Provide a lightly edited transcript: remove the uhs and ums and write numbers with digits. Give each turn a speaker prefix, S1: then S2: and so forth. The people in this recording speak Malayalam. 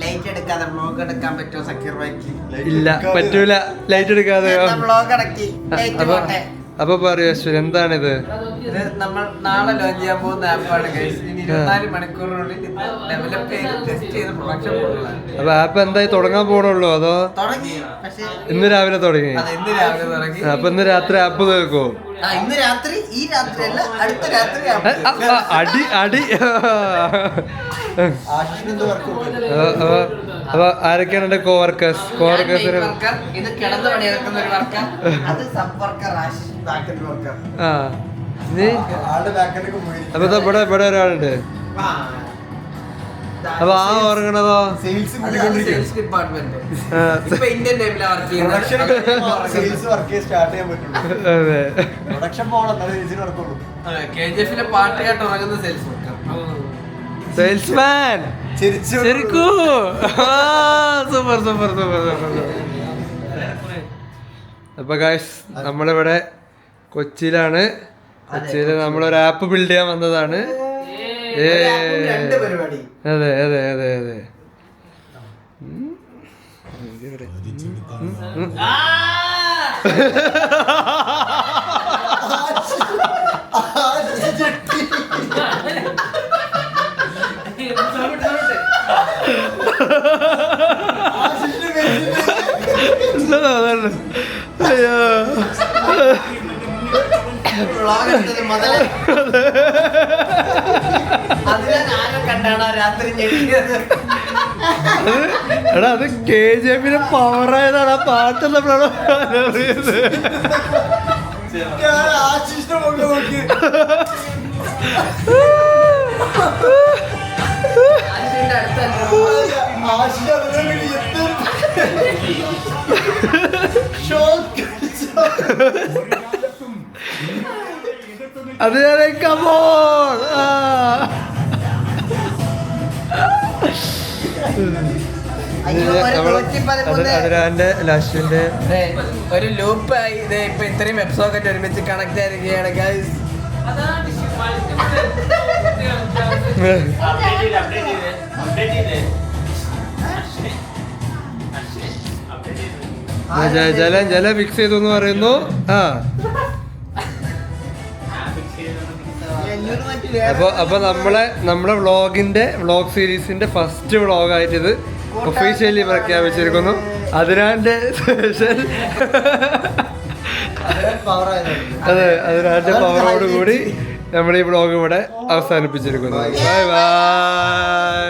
S1: ലൈറ്റ് എടുക്കാതെ വ്ലോഗ് എടുക്കാൻ പറ്റുമോ സക്കീർ ഭായിക്ക്?
S2: ഇല്ല, പറ്റൂല. ലൈറ്റ് എടുക്കാതെ
S1: വ്ലോഗ് അടക്കി ലൈറ്റ് പോട്ടെ.
S2: അപ്പൊ പറയൂ അശ്വിൻ, എന്താണിത്?
S1: ഇത് നമ്മൾ നാളെ ലോഞ്ച് ചെയ്യാൻ പോകുന്ന ആപ്പാണ് ഗൈസ്. ഇനി 24 മണിക്കൂറിനുള്ളിൽ ഡെവലപ്പ് ചെയ്ത് ടെസ്റ്റ് ചെയ്ത് പ്രൊഡക്ഷൻ പോകുന്നതാണ്.
S2: അപ്പൊ ആപ്പ് എന്തായി തുടങ്ങാൻ പോണുള്ളൂ അതോ
S1: തുടങ്ങി? പക്ഷേ
S2: ഇന്ന് രാവിലെ തുടങ്ങി.
S1: ഇന്ന് രാവിലെ തുടങ്ങി.
S2: അപ്പൊ ഇന്ന് രാത്രി ആപ്പ് തീർക്കോ?
S1: ഇന്ന് രാത്രി, ഈ രാത്രി അല്ല, അടുത്ത രാത്രി
S2: അടി അടി. അപ്പൊ ആരൊക്കെയാണ് എന്റെ കോവർക്കേഴ്സ്?
S1: ഇത് കിടന്ന് പണിയെടുക്കുന്ന ഒരു വർക്കർ, അത് സബ് വർക്കർ ആശിഷ്, ബാക്കൻഡ് വർക്കർ.
S2: ആ അപ്പൊ ഇവിടെ ഇവിടെ ഒരാളുണ്ട്. അപ്പൊ ആ ഉറങ്ങണതോ
S1: സെയിൽസ് ഡിപ്പാർട്ട്മെന്റ്. ഇപ്പൊ ഇന്ത്യൻ ടൈമിലാണ് വർക്ക് ചെയ്യുന്നത്. KGF പാർട്ടിയായിട്ട് ഉറങ്ങുന്ന sales worker,
S2: salesman. Super super super super. അപ്പൊ ഗൈസ്, നമ്മളിവിടെ കൊച്ചിയിലാണ്. കൊച്ചിയിൽ നമ്മളൊരു ആപ്പ് ബിൽഡ് ചെയ്യാൻ വന്നതാണ്. അതെ അതെ അതെ അതെ. അയ്യോ, എടാ അത് KGF പവറായതാണ്. ആ പാട്ട് നമ്മളാണ് അറിയുന്നത്. അത് കമോൺ. അതിരാന്റെ ലാസ്റ്റിന്റെ
S1: ഒരു ലൂപ്പായി ഇപ്പൊ ഇത്രയും വെബ് സോക്കറ്റ് ഒരുമിച്ച് കണക്ട് ആയിരിക്കുകയാണ് ഗൈസ്.
S2: ജല ഫിക്സ് ചെയ്തു എന്ന് പറയുന്നു. ആ അപ്പൊ നമ്മളെ വ്ളോഗ് സീരീസിന്റെ ഫസ്റ്റ് വ്ളോഗായിട്ട് ഇത് ഒഫീഷ്യലി പ്രഖ്യാപിച്ചിരിക്കുന്നു. അതിരാന്റെ സ്പെഷ്യൽ. അതെ, അതിരാന്റെ പവറോട് കൂടി നമ്മൾ ഈ വ്ളോഗ് ഇവിടെ അവസാനിപ്പിച്ചിരിക്കുന്നു. Bye bye.